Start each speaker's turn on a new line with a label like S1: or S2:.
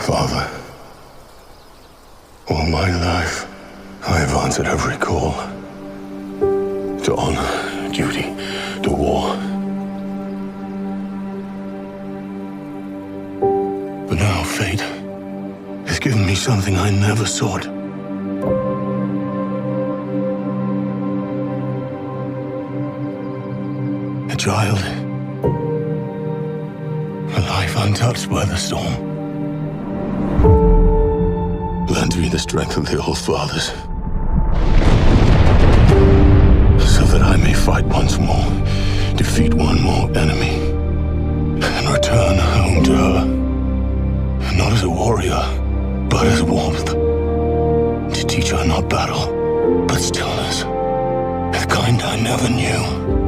S1: Father, all my life, I have answered every call. To honor, duty, to war. But now fate has given me something I never sought. A child. A life untouched by the storm. Lend me the strength of the old fathers, so that I may fight once more, defeat one more enemy, and return home to her. Not as a warrior, but as warmth. To teach her not battle, but stillness, the kind I never knew.